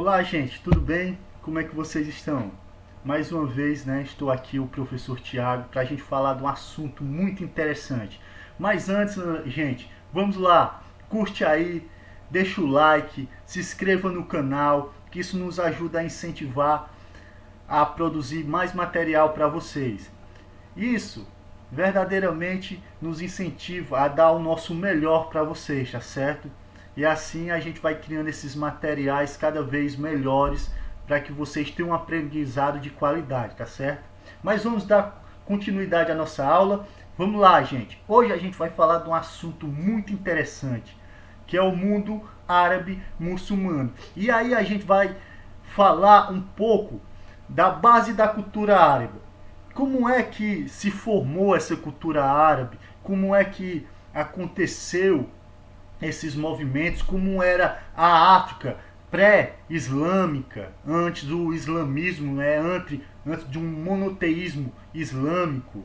Olá, gente, tudo bem? Como é que vocês estão? Mais uma vez, né, estou aqui, o professor Tiago, para a gente falar de um assunto muito interessante. Mas antes, gente, vamos lá, curte aí, deixa o like, se inscreva no canal, que isso nos ajuda a incentivar a produzir mais material para vocês. Isso verdadeiramente nos incentiva a dar o nosso melhor para vocês, tá certo? E assim a gente vai criando esses materiais cada vez melhores para que vocês tenham um aprendizado de qualidade, tá certo? Mas vamos dar continuidade à nossa aula. Vamos lá, gente. Hoje a gente vai falar de um assunto muito interessante, que é o mundo árabe muçulmano. E aí a gente vai falar um pouco da base da cultura árabe. Como é que se formou essa cultura árabe? Como é que aconteceu esses movimentos? Como era a África pré-islâmica, antes do islamismo, né? antes de um monoteísmo islâmico?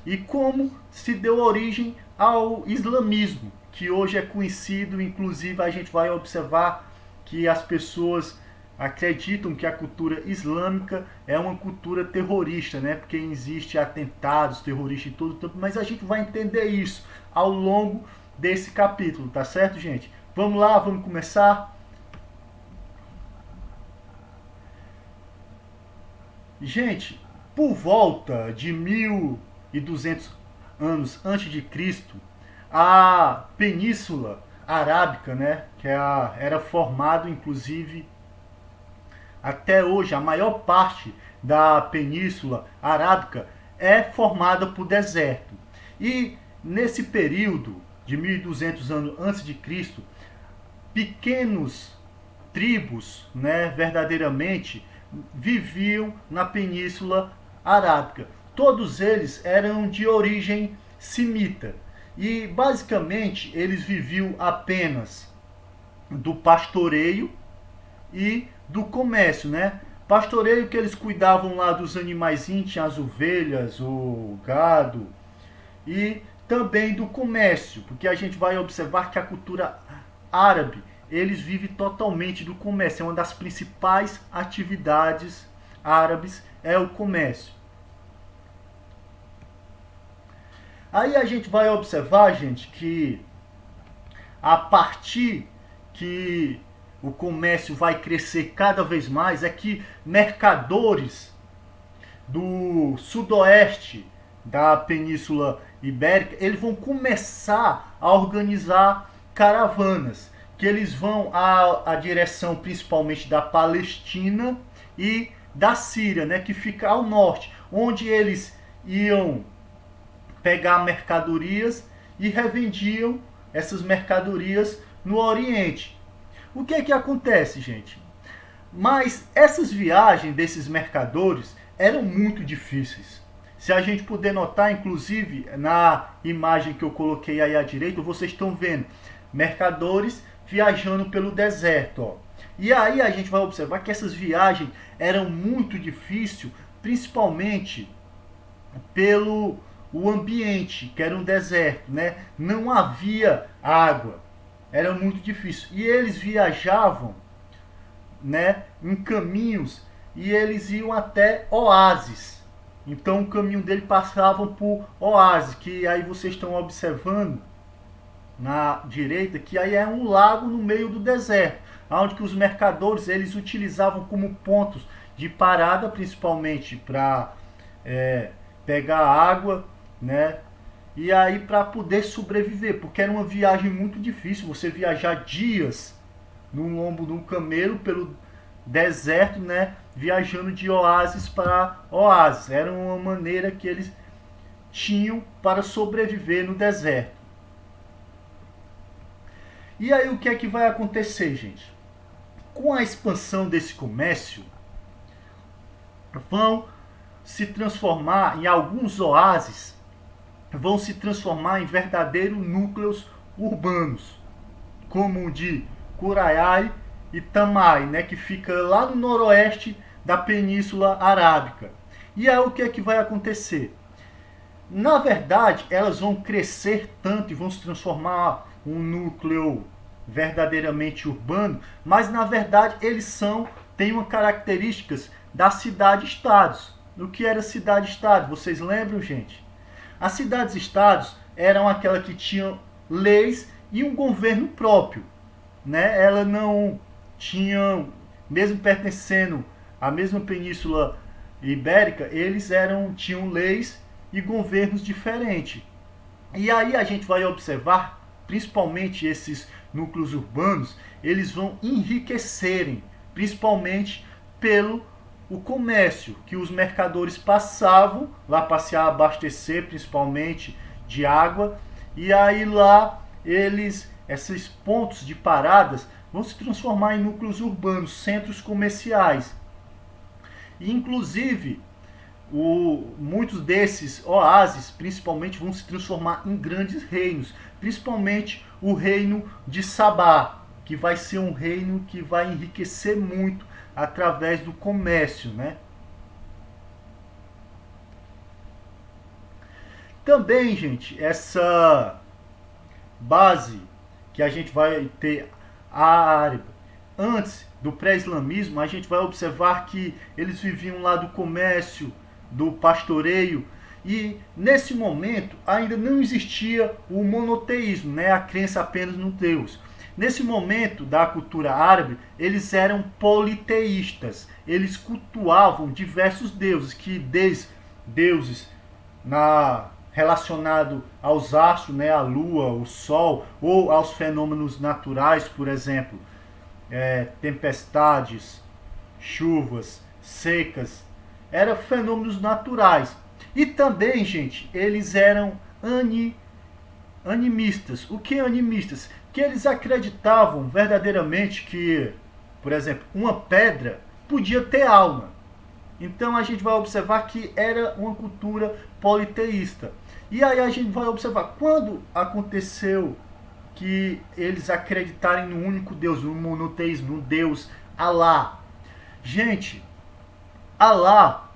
E como se deu origem ao islamismo, que hoje é conhecido, inclusive a gente vai observar que as pessoas acreditam que a cultura islâmica é uma cultura terrorista, né? Porque existe atentados terroristas em todo o tempo, mas a gente vai entender isso ao longo desse capítulo, tá certo, gente? Vamos lá, vamos começar? Gente, por volta de 1200 anos antes de Cristo, a Península Arábica, né, era formado inclusive até hoje a maior parte da Península Arábica é formada por deserto. E nesse período de 1200 anos antes de Cristo, pequenos tribos, né, verdadeiramente viviam na Península Arábica. Todos eles eram de origem semita e basicamente eles viviam apenas do pastoreio e do comércio, né? Pastoreio que eles cuidavam lá dos animaizinhos, tinha as ovelhas, o gado, e também do comércio, porque a gente vai observar que a cultura árabe, eles vivem totalmente do comércio, é uma das principais atividades árabes, é o comércio. Aí a gente vai observar, gente, que a partir que o comércio vai crescer cada vez mais, é que mercadores do sudoeste da Península Ibérica, eles vão começar a organizar caravanas, que eles vão à direção principalmente da Palestina e da Síria, né, que fica ao norte, onde eles iam pegar mercadorias e revendiam essas mercadorias no Oriente. O que é que acontece, gente? Mas essas viagens desses mercadores eram muito difíceis. Se a gente puder notar, inclusive, na imagem que eu coloquei aí à direita, vocês estão vendo mercadores viajando pelo deserto. Ó. E aí a gente vai observar que essas viagens eram muito difíceis, principalmente pelo o ambiente, que era um deserto, né? Não havia água, era muito difícil. E eles viajavam, né, em caminhos e eles iam até oásis. Então o caminho dele passava por oásis, que aí vocês estão observando na direita, que aí é um lago no meio do deserto, onde que os mercadores eles utilizavam como pontos de parada, principalmente para pegar água, né? E aí para poder sobreviver, porque era uma viagem muito difícil, você viajar dias no lombo de um camelo pelo deserto, né? Viajando de oásis para oásis. Era uma maneira que eles tinham para sobreviver no deserto. E aí o que é que vai acontecer, gente? Com a expansão desse comércio, vão se transformar em alguns oásis, vão se transformar em verdadeiros núcleos urbanos, como o de Curaiai e Tamai, né, que fica lá no noroeste da Península Arábica. E aí o que é que vai acontecer? Na verdade, elas vão crescer tanto e vão se transformar um núcleo verdadeiramente urbano, mas na verdade eles são tem uma características das cidades-estados. O que era cidade-estado? Vocês lembram, gente? As cidades-estados eram aquelas que tinham leis e um governo próprio, né? Ela não tinham, mesmo pertencendo à mesma península ibérica, eles tinham leis e governos diferentes. E aí a gente vai observar, principalmente esses núcleos urbanos, eles vão enriquecerem, principalmente pelo o comércio, que os mercadores passavam lá para se abastecer, principalmente de água, e aí lá esses pontos de paradas vão se transformar em núcleos urbanos, centros comerciais. E, inclusive, muitos desses oásis, principalmente, vão se transformar em grandes reinos, principalmente o reino de Sabá, que vai ser um reino que vai enriquecer muito através do comércio, né? Também, gente, essa base que a gente vai ter a árabe antes do pré-islamismo, a gente vai observar que eles viviam lá do comércio, do pastoreio, e nesse momento ainda não existia o monoteísmo, né? A crença apenas no Deus. Nesse momento da cultura árabe, eles eram politeístas. Eles cultuavam diversos deuses, que desde deuses relacionado aos astros, né, a lua, o sol, ou aos fenômenos naturais, por exemplo, tempestades, chuvas, secas, eram fenômenos naturais. E também, gente, eles eram animistas. O que é animistas? Que eles acreditavam verdadeiramente que, por exemplo, uma pedra podia ter alma. Então a gente vai observar que era uma cultura politeísta. E aí a gente vai observar quando aconteceu que eles acreditarem no único Deus, no monoteísmo, no Deus Alá. Gente, Alá,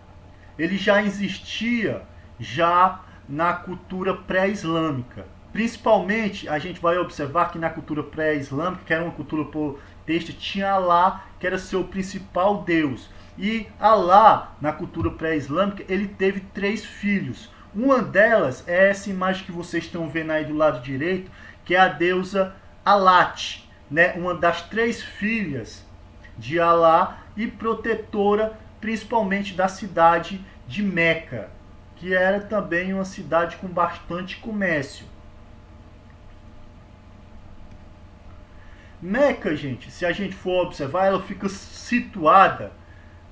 ele já existia já na cultura pré-islâmica. Principalmente, a gente vai observar que na cultura pré-islâmica, que era uma cultura politeísta, tinha Alá, que era seu principal Deus. E Alá, na cultura pré-islâmica, ele teve 3 filhos. Uma delas é essa imagem que vocês estão vendo aí do lado direito, que é a deusa Alat, né? Uma das 3 filhas de Alá e protetora principalmente da cidade de Meca, que era também uma cidade com bastante comércio. Meca, gente, se a gente for observar, ela fica situada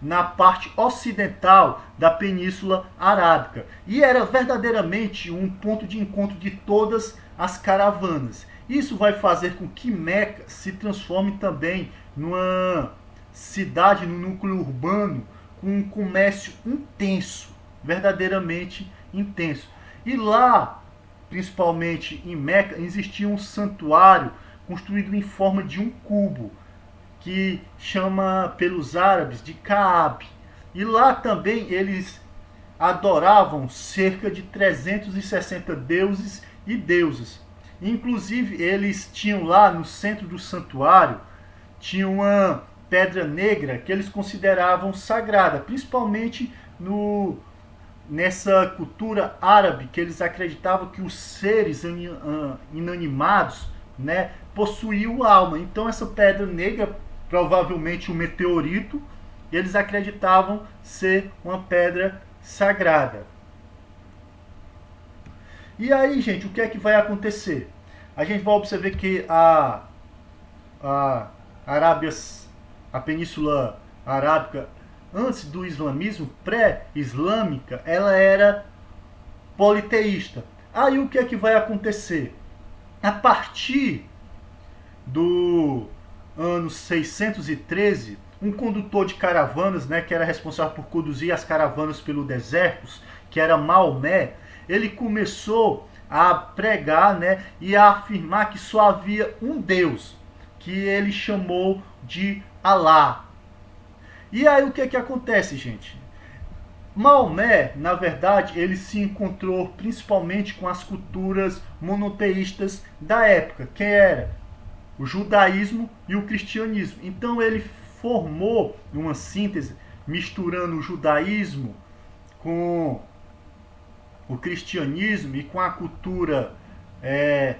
na parte ocidental da Península Arábica e era verdadeiramente um ponto de encontro de todas as caravanas. Isso vai fazer com que Meca se transforme também numa cidade, num núcleo urbano com um comércio intenso, verdadeiramente intenso. E lá, principalmente em Meca, existia um santuário construído em forma de um cubo, que chama pelos árabes de Kaab. E lá também eles adoravam cerca de 360 deuses e deusas. Inclusive eles tinham lá no centro do santuário, tinha uma pedra negra que eles consideravam sagrada, principalmente nessa cultura árabe, que eles acreditavam que os seres inanimados, né, possuíam alma. Então essa pedra negra, provavelmente um meteorito, eles acreditavam ser uma pedra sagrada. E aí, gente, o que é que vai acontecer? A gente vai observar que a Arábia, a Península Arábica, antes do islamismo, pré-islâmica, ela era politeísta. Aí o que é que vai acontecer? A partir do ano 613, um condutor de caravanas, né, que era responsável por conduzir as caravanas pelo deserto, que era Maomé, ele começou a pregar, né, e a afirmar que só havia um Deus, que ele chamou de Alá. E aí o que é que acontece, gente? Maomé, na verdade, ele se encontrou principalmente com as culturas monoteístas da época, que era o judaísmo e o cristianismo. Então ele formou uma síntese misturando o judaísmo com o cristianismo e com a cultura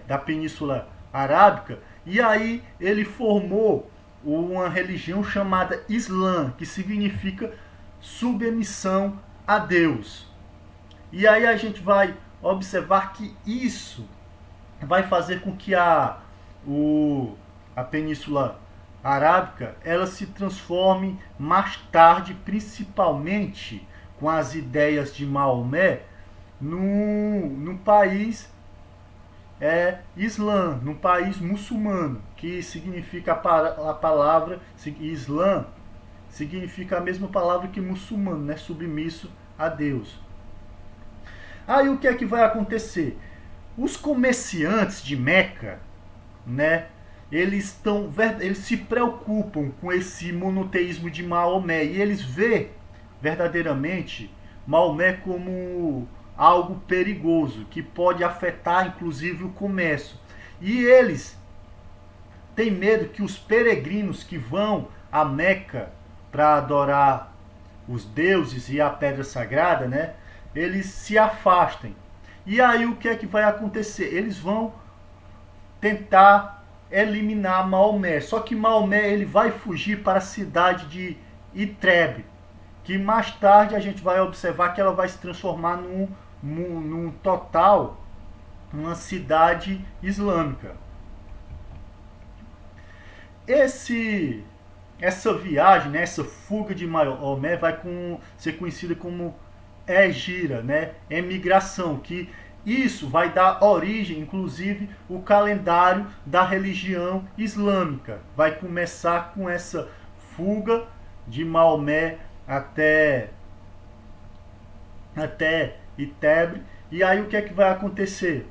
da Península Arábica, e aí ele formou uma religião chamada Islã, que significa submissão a Deus. E aí a gente vai observar que isso vai fazer com que a Península Arábica ela se transforme mais tarde, principalmente com as ideias de Maomé, num país Islã, num país muçulmano, que significa a palavra Islã, significa a mesma palavra que muçulmano, né? Submisso a Deus. Aí o que é que vai acontecer? Os comerciantes de Meca, né? Eles se preocupam com esse monoteísmo de Maomé e eles vê verdadeiramente Maomé como algo perigoso, que pode afetar inclusive o comércio. E eles têm medo que os peregrinos que vão a Meca para adorar os deuses e a pedra sagrada, né, eles se afastem. E aí o que é que vai acontecer? Eles vão tentar eliminar Maomé. Só que Maomé ele vai fugir para a cidade de Itrebe, que mais tarde a gente vai observar que ela vai se transformar num total, uma cidade islâmica. Essa viagem, né, essa fuga de Maomé vai ser conhecida como Hegira, né, emigração, que isso vai dar origem, inclusive, o calendário da religião islâmica. Vai começar com essa fuga de Maomé até Itrebe. E aí o que é que vai acontecer?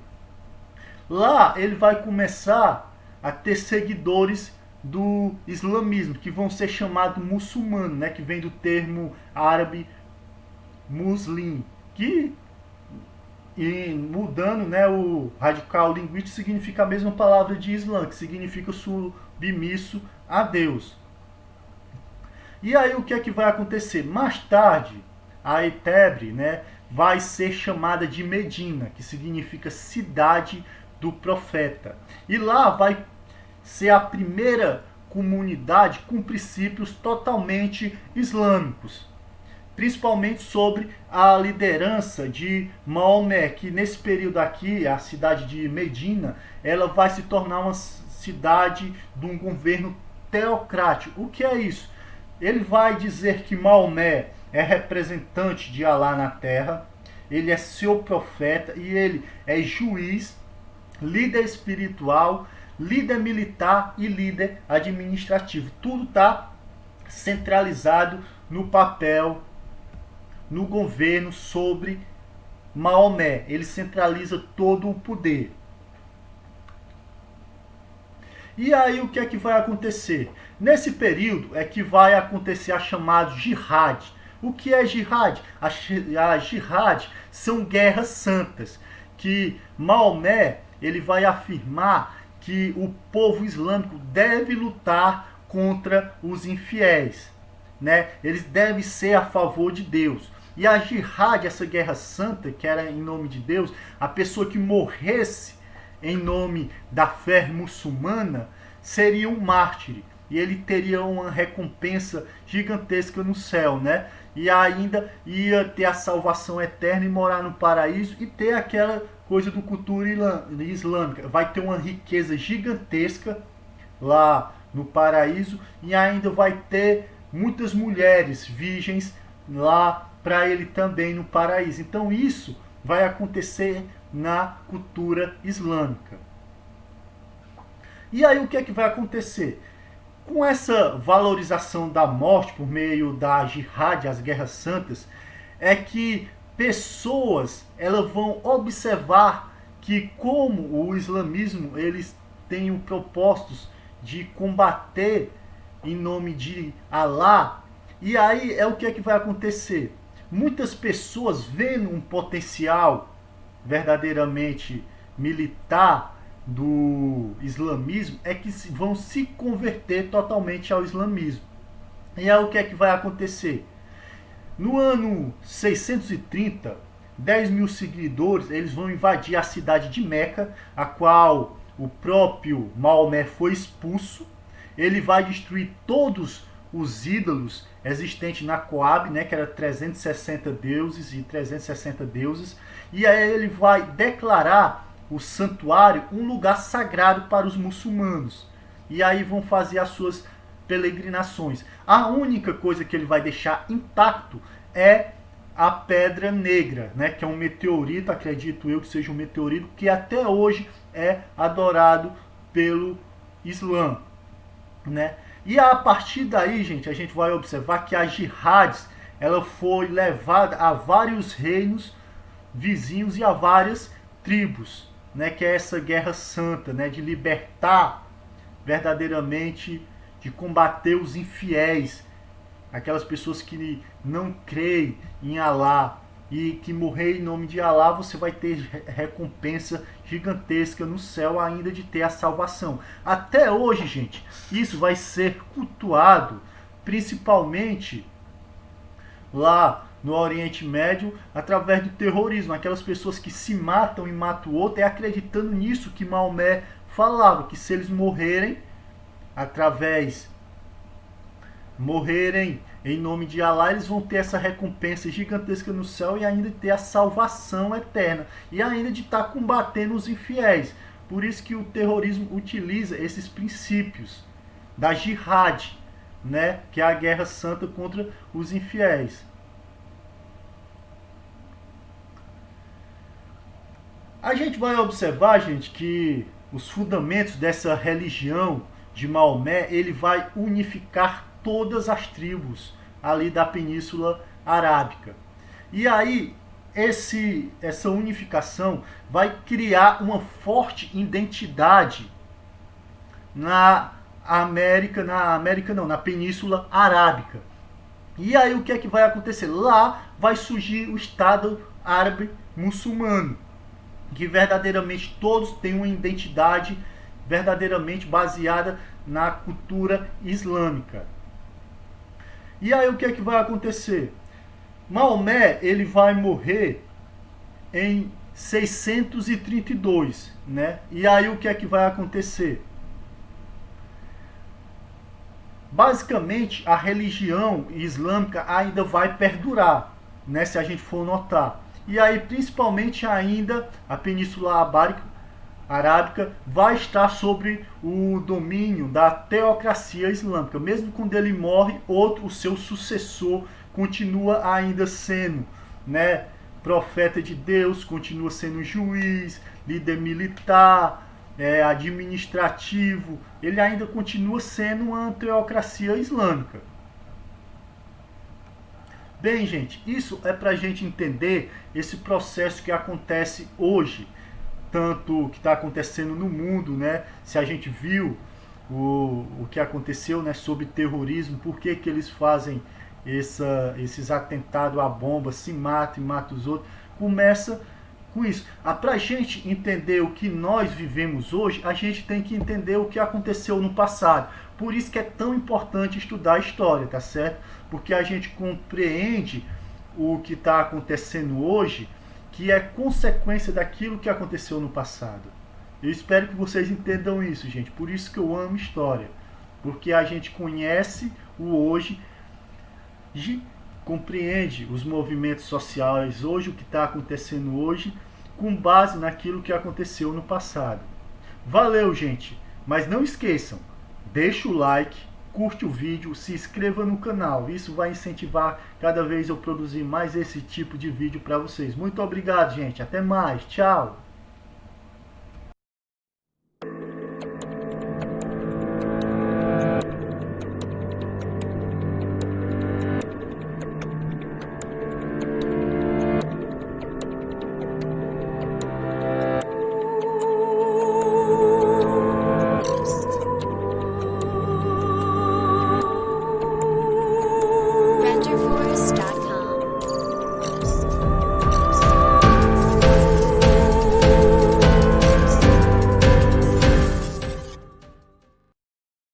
Lá ele vai começar a ter seguidores do islamismo, que vão ser chamados muçulmanos, né, que vem do termo árabe muslim, que mudando, né, o radical linguístico significa a mesma palavra de Islã, que significa submisso a Deus. E aí o que é que vai acontecer? Mais tarde, a Itrebe, né, vai ser chamada de Medina, que significa cidade do profeta. E lá vai ser a primeira comunidade com princípios totalmente islâmicos, principalmente sobre a liderança de Maomé, que nesse período aqui, a cidade de Medina, ela vai se tornar uma cidade de um governo teocrático. O que é isso? Ele vai dizer que Maomé é representante de Alá na terra, ele é seu profeta e ele é juiz, líder espiritual, líder militar e líder administrativo. Tudo está centralizado no papel, no governo sobre Maomé. Ele centraliza todo o poder. E aí o que é que vai acontecer? Nesse período é que vai acontecer a chamada jihad. O que é jihad? A jihad são guerras santas, que Maomé ele vai afirmar que o povo islâmico deve lutar contra os infiéis, né? Eles devem ser a favor de Deus. E a jihad, essa guerra santa, que era em nome de Deus, a pessoa que morresse em nome da fé muçulmana seria um mártir. E ele teria uma recompensa gigantesca no céu, né? E ainda ia ter a salvação eterna e morar no paraíso e ter aquela coisa do cultura islâmica. Vai ter uma riqueza gigantesca lá no paraíso e ainda vai ter muitas mulheres virgens lá para ele também no paraíso. Então isso vai acontecer na cultura islâmica. E aí o que é que vai acontecer? Com essa valorização da morte por meio da jihad, as guerras santas, é que pessoas elas vão observar que como o islamismo eles têm o propósito de combater em nome de Alá, e aí é o que é que vai acontecer? Muitas pessoas vendo um potencial verdadeiramente militar do islamismo é que vão se converter totalmente ao islamismo. E aí o que é que vai acontecer? No ano 630, 10 mil seguidores eles vão invadir a cidade de Meca, a qual o próprio Maomé foi expulso. Ele vai destruir todos os ídolos existentes na Coab, né, que era 360 deuses e 360 deuses. E aí ele vai declarar o santuário um lugar sagrado para os muçulmanos. E aí vão fazer as suas peregrinações. A única coisa que ele vai deixar intacto é a Pedra Negra, né, que é um meteorito, acredito eu que seja um meteorito, que até hoje é adorado pelo Islã, né? E a partir daí, gente, a gente vai observar que a jihad, ela foi levada a vários reinos vizinhos e a várias tribos, né, que é essa guerra santa, né, de libertar verdadeiramente, de combater os infiéis, aquelas pessoas que não creem em Alá, e que morrer em nome de Alá, você vai ter recompensa gigantesca no céu ainda de ter a salvação. Até hoje, gente, isso vai ser cultuado principalmente lá no Oriente Médio através do terrorismo, aquelas pessoas que se matam e matam o outro, é acreditando nisso que Maomé falava, que se eles morrerem em nome de Alá, eles vão ter essa recompensa gigantesca no céu e ainda ter a salvação eterna e ainda de estar combatendo os infiéis. Por isso que o terrorismo utiliza esses princípios da jihad, né, que é a guerra santa contra os infiéis. A gente vai observar, gente, que os fundamentos dessa religião de Maomé, ele vai unificar todas as tribos ali da Península Arábica. E aí, essa unificação vai criar uma forte identidade na Península Arábica. E aí o que é que vai acontecer? Lá vai surgir o Estado Árabe Muçulmano, que verdadeiramente todos têm uma identidade verdadeiramente baseada na cultura islâmica. E aí o que é que vai acontecer? Maomé, ele vai morrer em 632, né? E aí o que é que vai acontecer? Basicamente, a religião islâmica ainda vai perdurar, né, se a gente for notar. E aí, principalmente ainda, a Península Arábica vai estar sobre o domínio da teocracia islâmica. Mesmo quando ele morre, o seu sucessor, continua ainda sendo, né, profeta de Deus, continua sendo juiz, líder militar, administrativo. Ele ainda continua sendo uma teocracia islâmica. Bem, gente, isso é para a gente entender esse processo que acontece hoje, tanto que está acontecendo no mundo, né? Se a gente viu o que aconteceu, né, sobre terrorismo, por que eles fazem esses atentados à bomba, se matam e matam os outros, começa com isso. Para a gente entender o que nós vivemos hoje, a gente tem que entender o que aconteceu no passado. Por isso que é tão importante estudar a história, tá certo? Porque a gente compreende o que está acontecendo hoje, que é consequência daquilo que aconteceu no passado. Eu espero que vocês entendam isso, gente. Por isso que eu amo história. Porque a gente conhece o hoje, compreende os movimentos sociais hoje, o que está acontecendo hoje, com base naquilo que aconteceu no passado. Valeu, gente! Mas não esqueçam, deixa o like, curte o vídeo, se inscreva no canal. Isso vai incentivar cada vez eu produzir mais esse tipo de vídeo para vocês. Muito obrigado, gente. Até mais. Tchau!